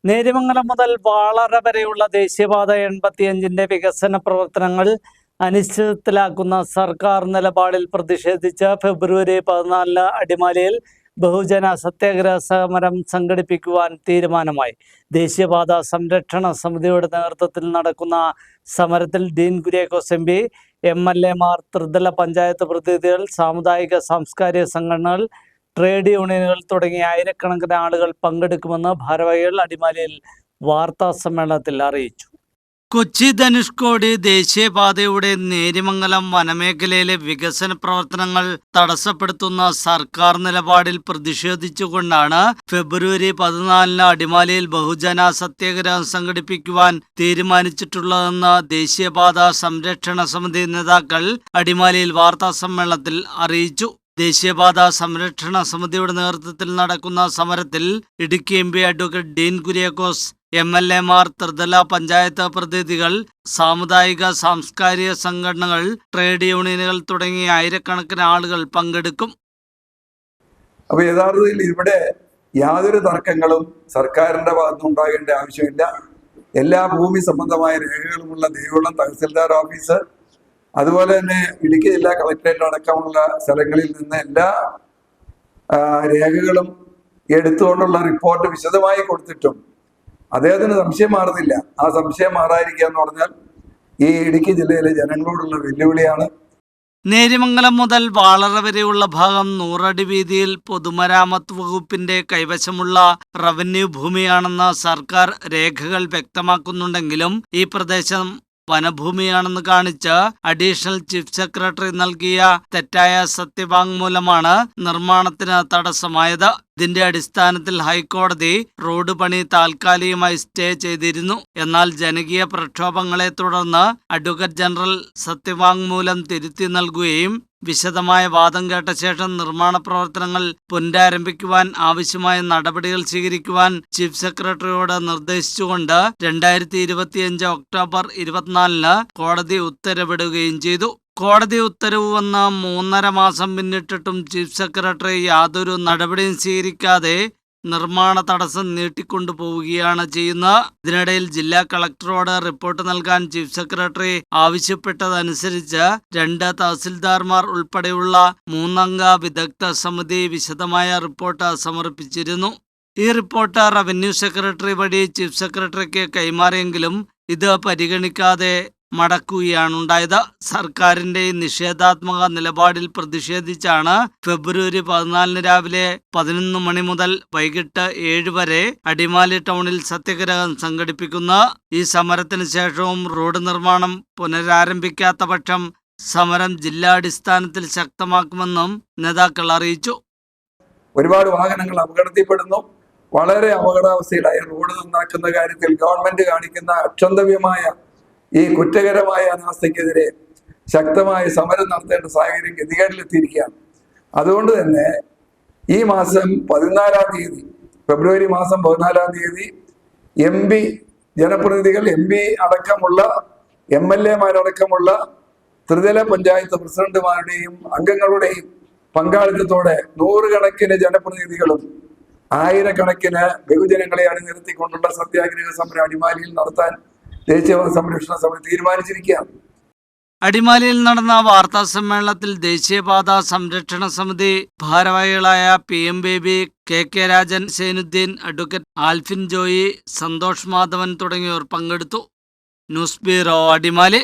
നേര്യമംഗലം മുതൽ വാളറ വരെയുള്ള ദേശീയപാത 85-ന്റെ വികസന പ്രവർത്തനങ്ങൾ അനിശ്ചിതത്തിലാക്കുന്ന സർക്കാർ നിലപാടിൽ പ്രതിഷേധിച്ച് ഫെബ്രുവരി 14 അടിമാലിയിൽ ബഹുജന സത്യാഗ്രഹ സമരം സംഘടിപ്പിക്കുവാൻ തീരുമാനമായി. ദേശീയപാത സംരക്ഷണ സമിതിയുടെ നേതൃത്വത്തിൽ നടക്കുന്ന സമരത്തിൽ ഡീൻ കുര്യാക്കോസ് MP, MLA മാർ, ത്രിതല പഞ്ചായത്ത് പ്രതിനിധികൾ, സാമുദായിക സാംസ്കാരിക സംഘടനകൾ, ട്രേഡ് യൂണിയനുകൾ തുടങ്ങിയ ആയിരക്കണക്കിന് ആളുകൾ പങ്കെടുക്കുമെന്ന് ഭാരവാഹികൾ അടിമാലിയിൽ വാർത്താ സമ്മേളനത്തിൽ അറിയിച്ചു. കൊച്ചി ധനുഷ്കോടി ദേശീയപാതയുടെ നേര്യമംഗലം വനമേഖലയിലെ വികസന പ്രവർത്തനങ്ങൾ തടസ്സപ്പെടുത്തുന്ന സർക്കാർ നിലപാടിൽ പ്രതിഷേധിച്ചുകൊണ്ടാണ് ഫെബ്രുവരി 14 അടിമാലിയിൽ ബഹുജന സത്യാഗ്രഹം സംഘടിപ്പിക്കുവാൻ തീരുമാനിച്ചിട്ടുള്ളതെന്ന് ദേശീയപാത സംരക്ഷണ സമിതി നേതാക്കൾ അടിമാലിയിൽ വാർത്താ സമ്മേളനത്തിൽ അറിയിച്ചു. ദേശീയപാത സംരക്ഷണ സമിതിയുടെ നേതൃത്വത്തിൽ നടക്കുന്ന സമരത്തിൽ Idukki MP advocate Dean Kuriakose, MLA Mar, ത്രിതല പഞ്ചായത്ത് പ്രതിനിധികൾ, സാമുദായിക സാംസ്കാരിക സംഘടനകൾ, ട്രേഡ് യൂണിയനുകൾ തുടങ്ങിയ ആയിരക്കണക്കിന് ആളുകൾ പങ്കെടുക്കും. അപ്പൊ യഥാർത്ഥത്തിൽ ഇവിടെ യാതൊരു തർക്കങ്ങളും സർക്കാരിന്റെ ഭാഗത്ത് ഉണ്ടാകേണ്ട ആവശ്യമില്ല. എല്ലാ ഭൂമി സംബന്ധമായ രേഖകളുമുള്ള ദേവികുളം തഹസിൽദാർ ഓഫീസ്, അതുപോലെ തന്നെ ഇടുക്കി ജില്ലാ കളക്ടറേറ്റ് അടക്കമുള്ള സ്ഥലങ്ങളിൽ നിന്ന് എല്ലാ രേഖകളും എടുത്തുകൊണ്ടുള്ള റിപ്പോർട്ട് വിശദമായി കൊടുത്തിട്ടും അദ്ദേഹത്തിന് സംശയം മാറുന്നില്ല. ആ സംശയം മാറാതിരിക്കുക എന്ന് പറഞ്ഞാൽ ഈ ഇടുക്കി ജില്ലയിലെ ജനങ്ങളോടുള്ള വെല്ലുവിളിയാണ്. നേര്യമംഗലം മുതൽ വാളറ വരെയുള്ള ഭാഗം 100 അടി വീതിയിൽ പൊതുമരാമത്ത് വകുപ്പിന്റെ കൈവശമുള്ള റവന്യൂ ഭൂമിയാണെന്ന് സർക്കാർ രേഖകൾ വ്യക്തമാക്കുന്നുണ്ടെങ്കിലും ഈ പ്രദേശം വനഭൂമിയാണെന്ന് കാണിച്ച് അഡീഷണൽ ചീഫ് സെക്രട്ടറി നൽകിയ തെറ്റായ സത്യവാങ്മൂലമാണ് നിർമ്മാണത്തിന് തടസ്സമായത്. ഇതിന്റെ അടിസ്ഥാനത്തിൽ ഹൈക്കോടതി റോഡ് പണി താൽക്കാലികമായി സ്റ്റേ ചെയ്തിരുന്നു. എന്നാൽ ജനകീയ പ്രക്ഷോഭങ്ങളെ തുടർന്ന് അഡ്വക്കേറ്റ് ജനറൽ സത്യവാങ്മൂലം തിരുത്തി നൽകുകയും വിശദമായ വാദം കേട്ട ശേഷം നിർമ്മാണ പ്രവർത്തനങ്ങൾ പുനരാരംഭിക്കുവാൻ ആവശ്യമായ നടപടികൾ സ്വീകരിക്കുവാൻ ചീഫ് സെക്രട്ടറിയോട് നിർദ്ദേശിച്ചുകൊണ്ട് 2025 ഒക്ടോബർ 24 കോടതി ഉത്തരവിടുകയും ചെയ്തു. കോടതി ഉത്തരവ് വന്ന് 3.5 മാസം പിന്നിട്ടിട്ടും ചീഫ് സെക്രട്ടറി യാതൊരു നടപടിയും സ്വീകരിക്കാതെ നിർമ്മാണ തടസ്സം നീട്ടിക്കൊണ്ടുപോവുകയാണ് ചെയ്യുന്നത്. ഇതിനിടയിൽ ജില്ലാ കളക്ടറോട് റിപ്പോർട്ട് നൽകാൻ ചീഫ് സെക്രട്ടറി ആവശ്യപ്പെട്ടതനുസരിച്ച് 2 തഹസിൽദാർമാർ ഉൾപ്പെടെയുള്ള 3 അംഗ വിദഗ്ധ സമിതി വിശദമായ റിപ്പോർട്ട് സമർപ്പിച്ചിരുന്നു. ഈ റിപ്പോർട്ട് റവന്യൂ സെക്രട്ടറി വഴി ചീഫ് സെക്രട്ടറിക്ക് കൈമാറിയെങ്കിലും ഇത് പരിഗണിക്കാതെ മടക്കുകയാണുണ്ടായത്. സർക്കാരിന്റെ നിഷേധാത്മക നിലപാടിൽ പ്രതിഷേധിച്ചാണ് ഫെബ്രുവരി 14 രാവിലെ 11 മണി മുതൽ വൈകിട്ട് 7 വരെ അടിമാലി ടൗണിൽ സത്യാഗ്രഹം സംഘടിപ്പിക്കുന്നത്. ഈ സമരത്തിന് ശേഷവും റോഡ് നിർമ്മാണം പുനരാരംഭിക്കാത്ത പക്ഷം സമരം ജില്ലാടിസ്ഥാനത്തിൽ ശക്തമാക്കുമെന്നും നേതാക്കൾ അറിയിച്ചു. ഒരുപാട് വാഹനങ്ങൾ അപകടത്തിൽപ്പെടുന്നു. വളരെ അപകടാവസ്ഥയിലായ റോഡ് നന്നാക്കുന്ന കാര്യത്തിൽ ഗവൺമെന്റ് കാണിക്കുന്ന അക്ഷന്തവ്യമായ ഈ കുറ്റകരമായ അനാസ്ഥയ്ക്കെതിരെ ശക്തമായ സമരം നടത്തേണ്ട സാഹചര്യം ഗതികേടിലെത്തിയിരിക്കുകയാണ്. അതുകൊണ്ട് തന്നെ ഈ മാസം 14 തീയതി, ഫെബ്രുവരി മാസം 14 MP ജനപ്രതിനിധികൾ, MP അടക്കമുള്ള MLA മാരടക്കമുള്ള ത്രിതല പഞ്ചായത്ത് പ്രസിഡന്റുമാരുടെയും അംഗങ്ങളുടെയും പങ്കാളിത്തത്തോടെ 100 കണക്കിന് ജനപ്രതിനിധികളും ആയിരക്കണക്കിന് ബഹുജനങ്ങളെ അണിനിരത്തിക്കൊണ്ടുള്ള സത്യാഗ്രഹ സമരം അടിമാലിയിൽ നടത്താൻ ദേശീയപാത സംരക്ഷണ സമിതി തീരുമാനിച്ചിരിക്കുകയാണ്. അടിമാലിയിൽ നടന്ന വാർത്താ സമ്മേളനത്തിൽ ദേശീയപാത സംരക്ഷണ സമിതി ഭാരവാഹികളായ PM Baby, KK Rajan, Sainudheen, advocate Alphin Joy, Santhosh Madhavan തുടങ്ങിയവർ പങ്കെടുത്തു. News bureau, Adimali.